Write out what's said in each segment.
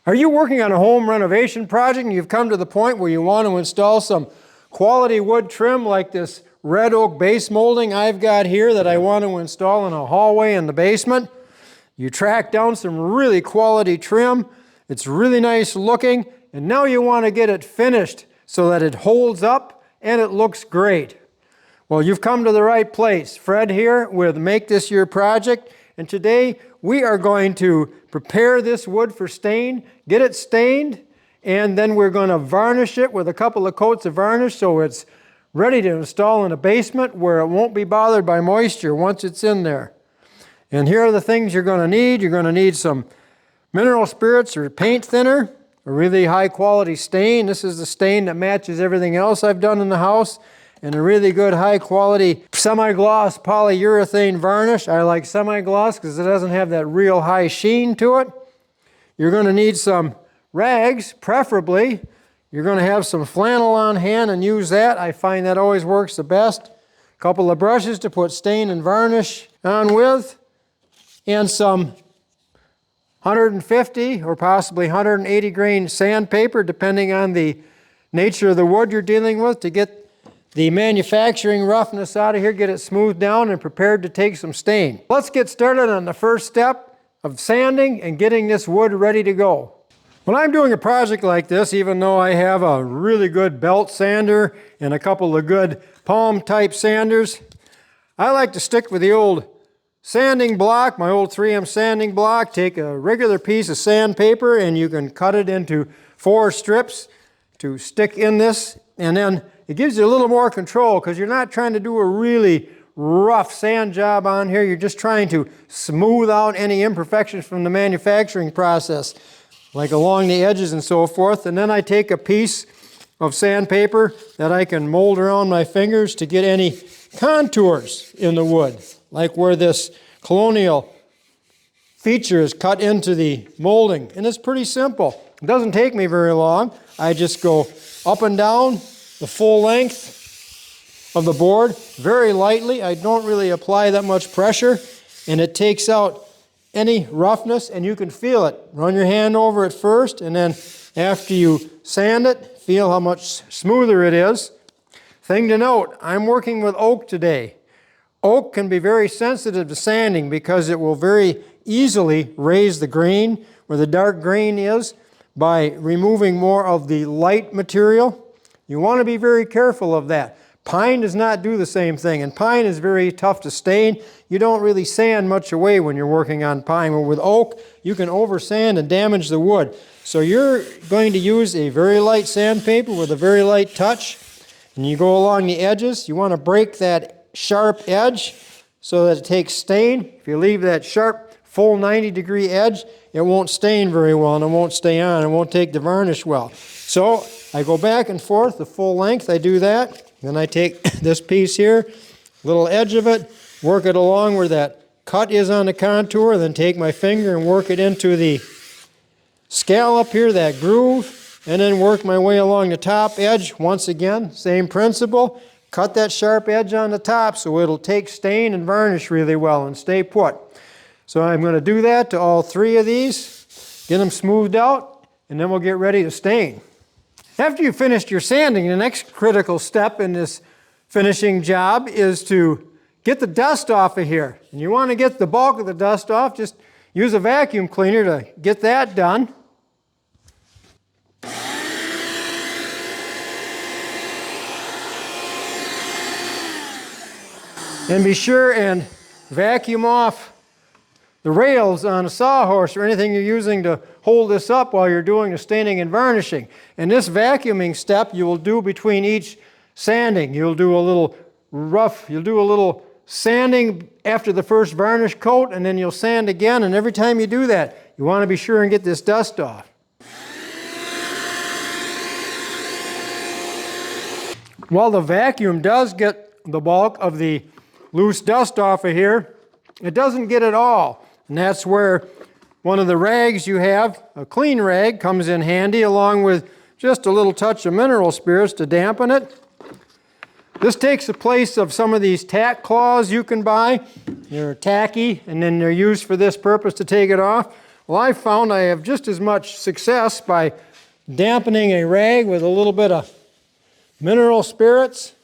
Are you working on a home renovation project and you've come to the point where you want to install some quality wood trim like this red oak base molding I've got here that I want to install in a hallway in the basement? You track down some really quality trim, it's really nice looking, and now you want to get it finished so that it holds up and it looks great. Well, you've come to the right place. Fred here with Make This Your Project, and today we are going to prepare this wood for stain, get it stained, and then we're going to varnish it with a couple of coats of varnish so it's ready to install in a basement where it won't be bothered by moisture once it's in there. And here are the things you're going to need. You're going to need some mineral spirits or paint thinner, a really high quality stain. This is the stain that matches everything else I've done in the house, and a really good high quality semi-gloss polyurethane varnish. I like semi-gloss because it doesn't have that real high sheen to it. You're going to need some rags, preferably. You're going to have some flannel on hand and use that. I find that always works the best. A couple of brushes to put stain and varnish on with, and some 150 or possibly 180 grain sandpaper, depending on the nature of the wood you're dealing with, to get the manufacturing roughness out of here, get it smoothed down and prepared to take some stain. Let's get started on the first step of sanding and getting this wood ready to go. When I'm doing a project like this, even though I have a really good belt sander and a couple of good palm type sanders, I like to stick with the old sanding block, my old 3M sanding block. Take a regular piece of sandpaper and you can cut it into 4 strips to stick in this, and then it gives you a little more control because you're not trying to do a really rough sand job on here. You're just trying to smooth out any imperfections from the manufacturing process, like along the edges and so forth. And then I take a piece of sandpaper that I can mold around my fingers to get any contours in the wood, like where this colonial feature is cut into the molding. And it's pretty simple. It doesn't take me very long. I just go up and down the full length of the board very lightly. I don't really apply that much pressure, and it takes out any roughness, and you can feel it. Run your hand over it first, and then after you sand it, feel how much smoother it is. Thing to note, I'm working with oak today. Oak can be very sensitive to sanding because it will very easily raise the grain where the dark grain is by removing more of the light material. You want to be very careful of that. Pine does not do the same thing, and pine is very tough to stain. You don't really sand much away when you're working on pine, but with oak, you can over sand and damage the wood. So you're going to use a very light sandpaper with a very light touch, and you go along the edges. You want to break that sharp edge so that it takes stain. If you leave that sharp, full 90-degree edge, it won't stain very well, and it won't stay on. It won't take the varnish well. So I go back and forth the full length. I do that. Then I take this piece here, little edge of it, work it along where that cut is on the contour, then take my finger and work it into the scallop here, that groove, and then work my way along the top edge. Once again, same principle. Cut that sharp edge on the top so it'll take stain and varnish really well and stay put. So I'm going to do that to all 3 of these, get them smoothed out, and then we'll get ready to stain. After you've finished your sanding, the next critical step in this finishing job is to get the dust off of here. And you want to get the bulk of the dust off, just use a vacuum cleaner to get that done. And be sure and vacuum off the rails on a sawhorse or anything you're using to hold this up while you're doing the staining and varnishing. And this vacuuming step you will do between each sanding. You'll do a little sanding after the first varnish coat, and then you'll sand again, and every time you do that, you want to be sure and get this dust off. While the vacuum does get the bulk of the loose dust off of here, it doesn't get it all. And that's where one of the rags you have, a clean rag, comes in handy, along with just a little touch of mineral spirits to dampen it. This takes the place of some of these tack claws you can buy. They're tacky, and then they're used for this purpose to take it off. Well, I found I have just as much success by dampening a rag with a little bit of mineral spirits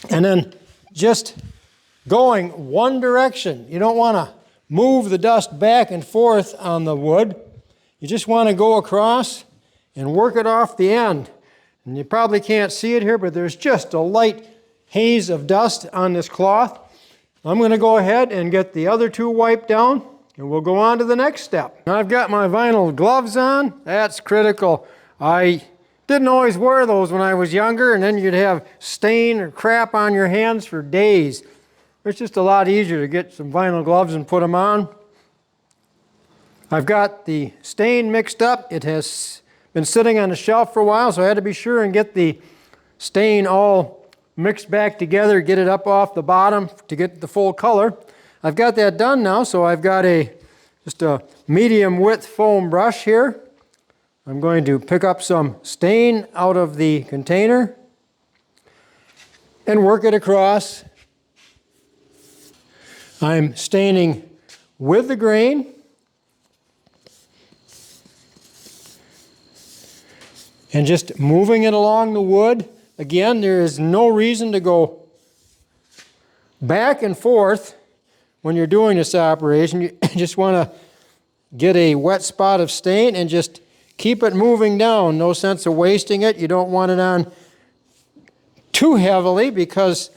and then just going one direction. You don't want to move the dust back and forth on the wood. You just want to go across and work it off the end. And you probably can't see it here, but there's just a light haze of dust on this cloth. I'm going to go ahead and get the other two wiped down, and we'll go on to the next step. Now I've got my vinyl gloves on. That's critical. I didn't always wear those when I was younger, and then you'd have stain or crap on your hands for days. It's just a lot easier to get some vinyl gloves and put them on. I've got the stain mixed up. It has been sitting on the shelf for a while, so I had to be sure and get the stain all mixed back together, get it up off the bottom to get the full color. I've got that done now, so I've got just a medium width foam brush here. I'm going to pick up some stain out of the container and work it across. I'm staining with the grain. And just moving it along the wood. Again, there is no reason to go back and forth when you're doing this operation. You just want to get a wet spot of stain and just keep it moving down. No sense of wasting it. You don't want it on too heavily because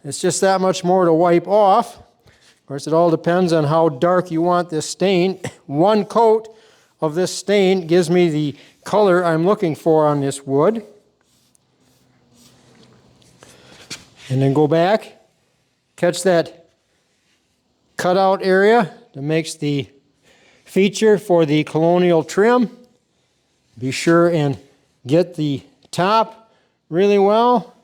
it's just that much more to wipe off. Of course, it all depends on how dark you want this stain. One coat of this stain gives me the color I'm looking for on this wood. And then go back, catch that cutout area that makes the feature for the colonial trim. Be sure and get the top really well.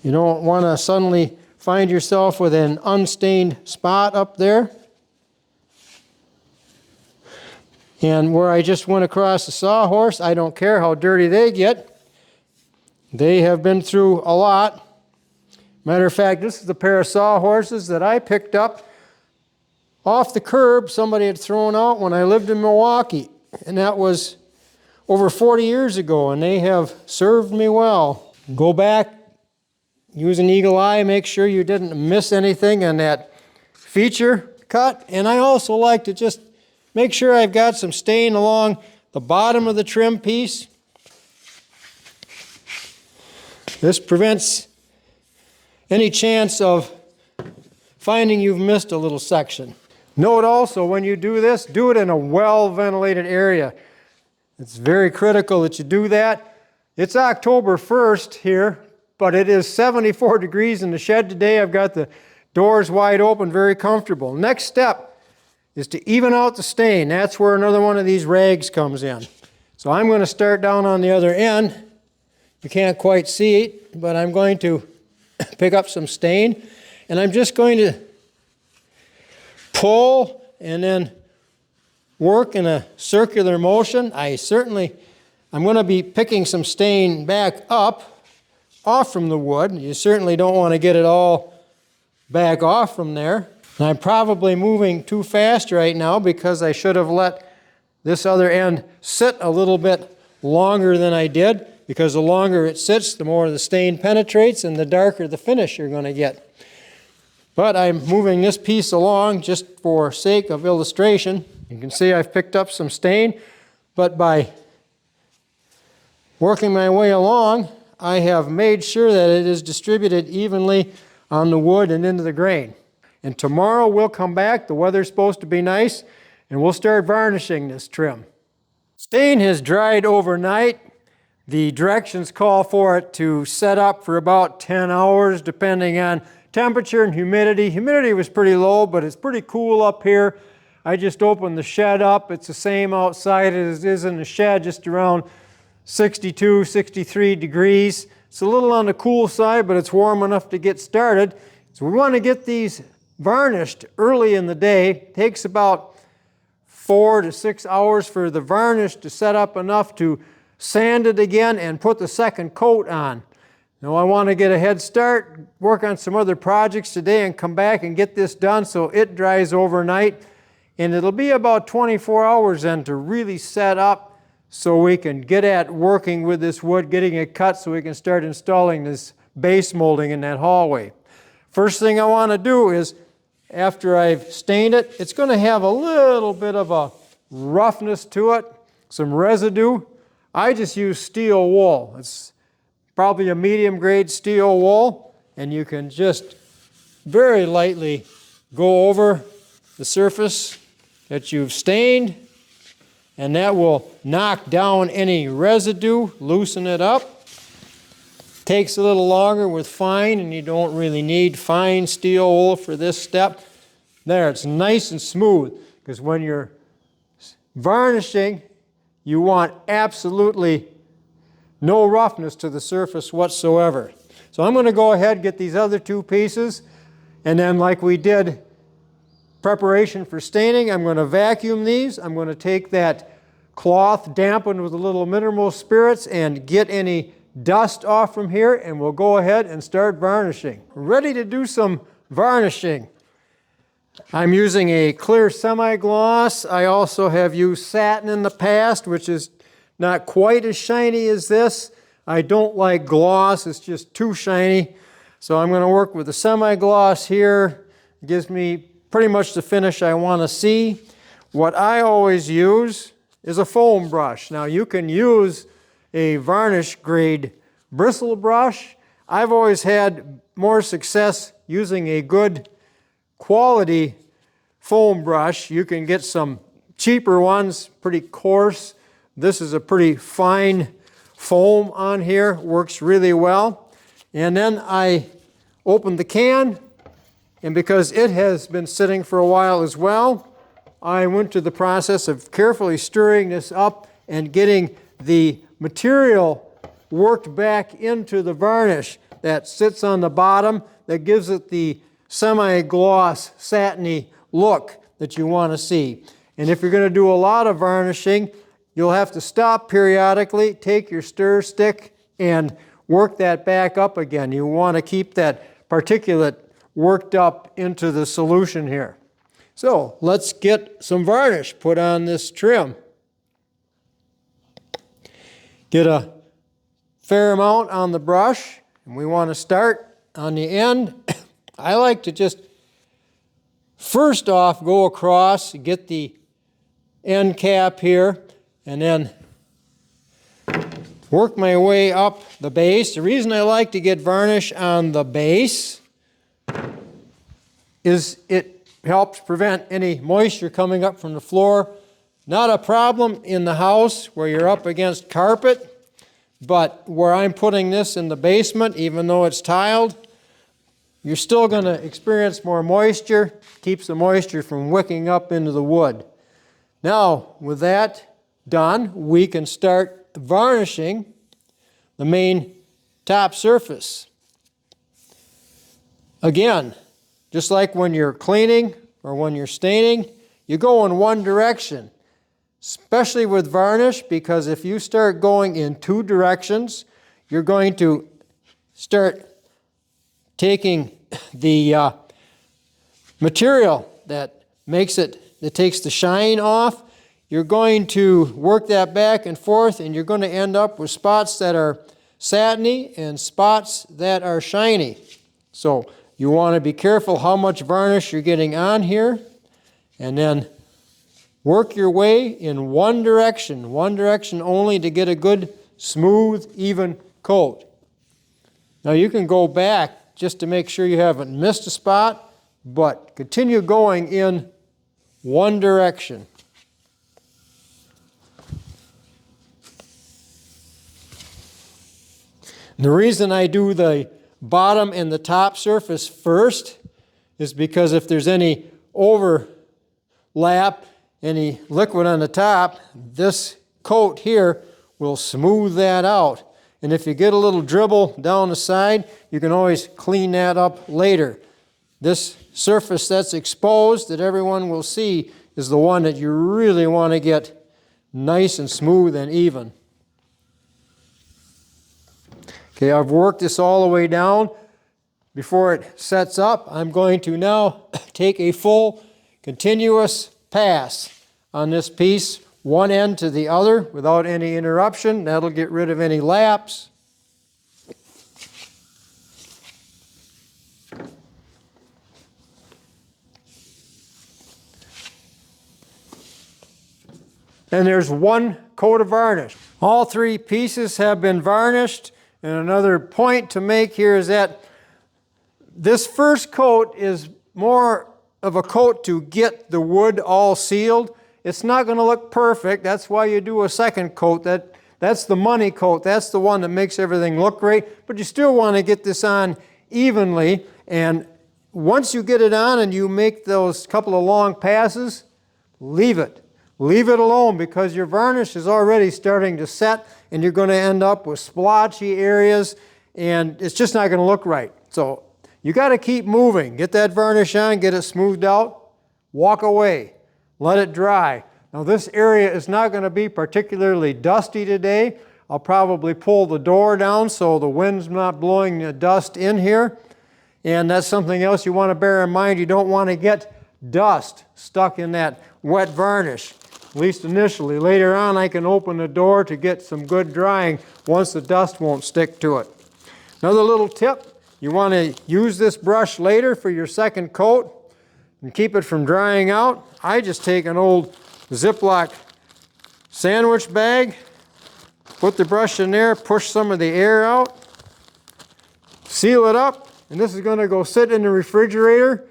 You don't want to suddenly find yourself with an unstained spot up there. And where I just went across the sawhorse, I don't care how dirty they get. They have been through a lot. Matter of fact, this is a pair of sawhorses that I picked up off the curb somebody had thrown out when I lived in Milwaukee. And that was over 40 years ago, and they have served me well. Go back, use an eagle eye, make sure you didn't miss anything on that feature cut. And I also like to just make sure I've got some stain along the bottom of the trim piece. This prevents any chance of finding you've missed a little section. Note also, when you do this, do it in a well-ventilated area. It's very critical that you do that. It's October 1st here, but it is 74 degrees in the shed today. I've got the doors wide open, very comfortable. Next step is to even out the stain. That's where another one of these rags comes in. So I'm going to start down on the other end. You can't quite see it, but I'm going to pick up some stain, and I'm just going to pull and then work in a circular motion. I'm going to be picking some stain back up, off from the wood. You certainly don't want to get it all back off from there. And I'm probably moving too fast right now because I should have let this other end sit a little bit longer than I did, because the longer it sits, the more the stain penetrates and the darker the finish you're going to get. But I'm moving this piece along just for sake of illustration. You can see I've picked up some stain, but by working my way along, I have made sure that it is distributed evenly on the wood and into the grain. And tomorrow we'll come back, the weather's supposed to be nice, and we'll start varnishing this trim. Stain has dried overnight. The directions call for it to set up for about 10 hours, depending on temperature and humidity. Humidity was pretty low, but it's pretty cool up here. I just opened the shed up. It's the same outside as it is in the shed, just around 62, 63 degrees. It's a little on the cool side, but it's warm enough to get started. So we want to get these varnished early in the day. It takes about 4 to 6 hours for the varnish to set up enough to sand it again and put the second coat on. Now I want to get a head start, work on some other projects today, and come back and get this done so it dries overnight. And it'll be about 24 hours then to really set up so we can get at working with this wood, getting it cut so we can start installing this base molding in that hallway. First thing I want to do is, after I've stained it, it's going to have a little bit of a roughness to it, some residue. I just use steel wool. It's probably a medium grade steel wool, and you can just very lightly go over the surface that you've stained, and that will knock down any residue, loosen it up. Takes a little longer with fine, and you don't really need fine steel wool for this step. There, it's nice and smooth, because when you're varnishing, you want absolutely no roughness to the surface whatsoever. So I'm going to go ahead and get these other two pieces, and then like we did preparation for staining, I'm going to vacuum these. I'm going to take that cloth dampened with a little mineral spirits and get any dust off from here, and we'll go ahead and start varnishing. We're ready to do some varnishing. I'm using a clear semi-gloss. I also have used satin in the past, which is not quite as shiny as this. I don't like gloss, it's just too shiny. So I'm going to work with the semi-gloss here. It gives me pretty much the finish I want to see. What I always use is a foam brush. Now you can use a varnish grade bristle brush. I've always had more success using a good quality foam brush. You can get some cheaper ones, pretty coarse. This is a pretty fine foam on here, works really well. And then I opened the can, and because it has been sitting for a while as well, I went to the process of carefully stirring this up and getting the material worked back into the varnish that sits on the bottom that gives it the semi-gloss, satiny look that you want to see. And if you're going to do a lot of varnishing, you'll have to stop periodically, take your stir stick, and work that back up again. You want to keep that particulate worked up into the solution here. So let's get some varnish put on this trim. Get a fair amount on the brush, and we want to start on the end. I like to just first off go across, get the end cap here, and then work my way up the base. The reason I like to get varnish on the base is it helps prevent any moisture coming up from the floor. Not a problem in the house where you're up against carpet, but where I'm putting this in the basement, even though it's tiled, you're still going to experience more moisture. Keeps the moisture from wicking up into the wood. Now, with that done, we can start varnishing the main top surface. Again, just like when you're cleaning or when you're staining, you go in one direction, especially with varnish, because if you start going in two directions, you're going to start taking the material that takes the shine off. You're going to work that back and forth, and you're going to end up with spots that are satiny and spots that are shiny. So you want to be careful how much varnish you're getting on here, and then work your way in one direction only to get a good, smooth, even coat. Now you can go back just to make sure you haven't missed a spot, but continue going in one direction. The reason I do the bottom and the top surface first is because if there's any overlap, any liquid on the top, this coat here will smooth that out. And if you get a little dribble down the side, you can always clean that up later. This surface that's exposed that everyone will see is the one that you really want to get nice and smooth and even. Okay, I've worked this all the way down. Before it sets up, I'm going to now take a full continuous pass on this piece, one end to the other without any interruption. That'll get rid of any laps. And there's one coat of varnish. All three pieces have been varnished. And another point to make here is that this first coat is more of a coat to get the wood all sealed. It's not going to look perfect. That's why you do a second coat. That's the money coat. That's the one that makes everything look great. But you still want to get this on evenly. And once you get it on and you make those couple of long passes, leave it. Leave it alone, because your varnish is already starting to set and you're going to end up with splotchy areas and it's just not going to look right. So you got to keep moving. Get that varnish on, get it smoothed out, walk away, let it dry. Now this area is not going to be particularly dusty today. I'll probably pull the door down so the wind's not blowing the dust in here. And that's something else you want to bear in mind. You don't want to get dust stuck in that wet varnish, at least initially. Later on, I can open the door to get some good drying once the dust won't stick to it. Another little tip, you want to use this brush later for your second coat and keep it from drying out. I just take an old Ziploc sandwich bag, put the brush in there, push some of the air out, seal it up, and this is going to go sit in the refrigerator.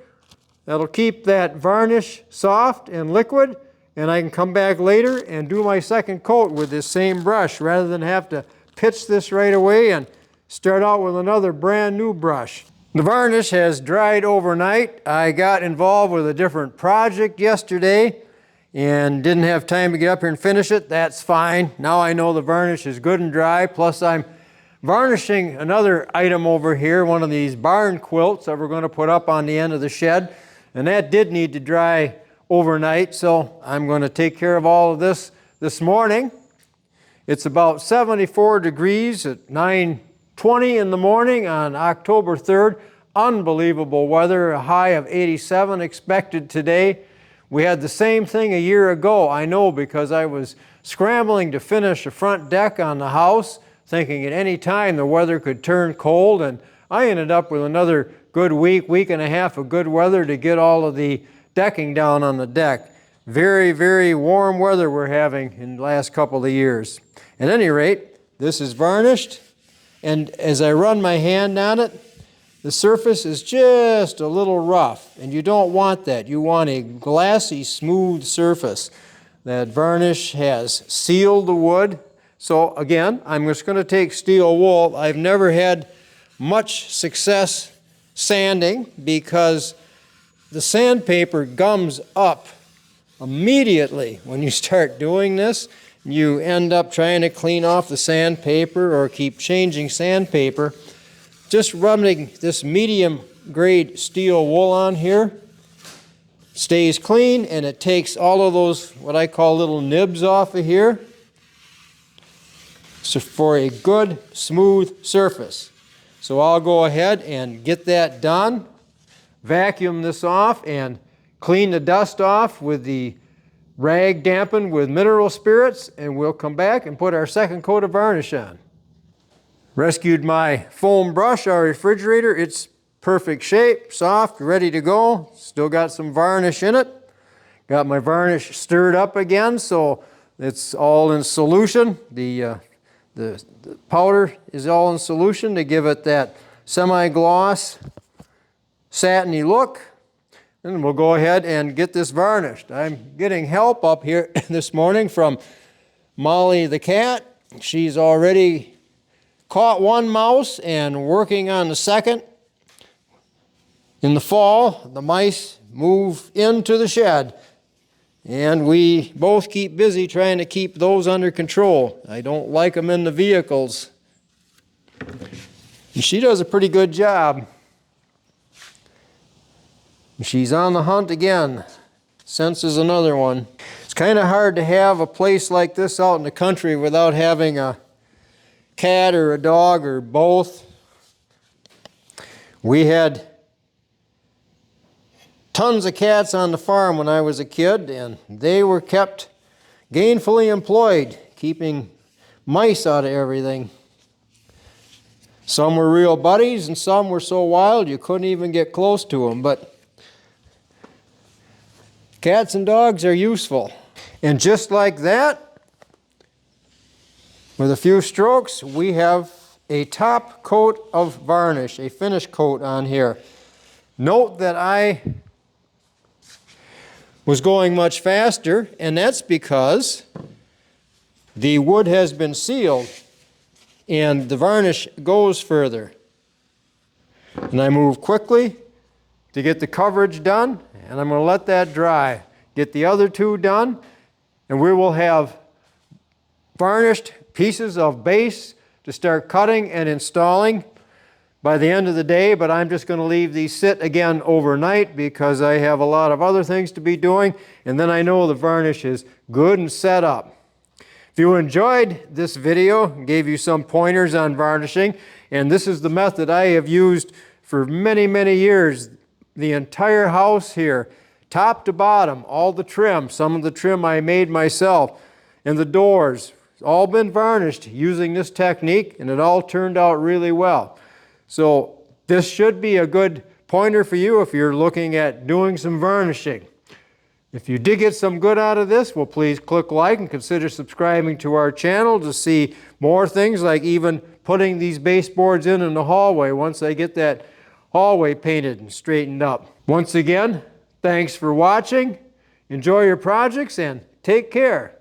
That'll keep that varnish soft and liquid, and I can come back later and do my second coat with this same brush rather than have to pitch this right away and start out with another brand new brush. The varnish has dried overnight. I got involved with a different project yesterday and didn't have time to get up here and finish it. That's fine. Now I know the varnish is good and dry. Plus I'm varnishing another item over here, one of these barn quilts that we're going to put up on the end of the shed. And that did need to dry overnight, so I'm going to take care of all of this morning. It's about 74 degrees at 9:20 in the morning on October 3rd. Unbelievable weather, a high of 87 expected today. We had the same thing a year ago, I know, because I was scrambling to finish the front deck on the house, thinking at any time the weather could turn cold, and I ended up with another good week and a half of good weather to get all of the decking down on the deck. Very, very warm weather we're having in the last couple of years. At any rate, this is varnished, and as I run my hand on it, the surface is just a little rough, and you don't want that. You want a glassy, smooth surface. That varnish has sealed the wood. So again, I'm just going to take steel wool. I've never had much success sanding because the sandpaper gums up immediately when you start doing this. You end up trying to clean off the sandpaper or keep changing sandpaper. Just rubbing this medium grade steel wool on here stays clean, and it takes all of those what I call little nibs off of here. So for a good smooth surface. So I'll go ahead and get that done, vacuum this off, and clean the dust off with the rag dampened with mineral spirits, and we'll come back and put our second coat of varnish on. Rescued my foam brush, our refrigerator. It's perfect shape, soft, ready to go. Still got some varnish in it. Got my varnish stirred up again, so it's all in solution. The powder is all in solution to give it that semi-gloss, satiny look. And we'll go ahead and get this varnished. I'm getting help up here this morning from Molly the cat. She's already caught one mouse and working on the second. In the fall, the mice move into the shed, and we both keep busy trying to keep those under control. I don't like them in the vehicles. And she does a pretty good job. She's on the hunt again. Senses another one. It's kind of hard to have a place like this out in the country without having a cat or a dog or both. We had tons of cats on the farm when I was a kid, and they were kept gainfully employed, keeping mice out of everything. Some were real buddies, and some were so wild you couldn't even get close to them. But cats and dogs are useful. And just like that, with a few strokes, we have a top coat of varnish, a finish coat on here. Note that I was going much faster, and that's because the wood has been sealed and the varnish goes further. And I move quickly to get the coverage done, and I'm going to let that dry. Get the other two done, and we will have varnished pieces of base to start cutting and installing by the end of the day, but I'm just going to leave these sit again overnight because I have a lot of other things to be doing, and then I know the varnish is good and set up. If you enjoyed this video, gave you some pointers on varnishing, and this is the method I have used for many, many years. The entire house here, top to bottom, all the trim, some of the trim I made myself, and the doors, all been varnished using this technique, and it all turned out really well. So this should be a good pointer for you if you're looking at doing some varnishing. If you did get some good out of this, well, please click like and consider subscribing to our channel to see more things, like even putting these baseboards in the hallway once I get that hallway painted and straightened up. Once again, thanks for watching. Enjoy your projects and take care.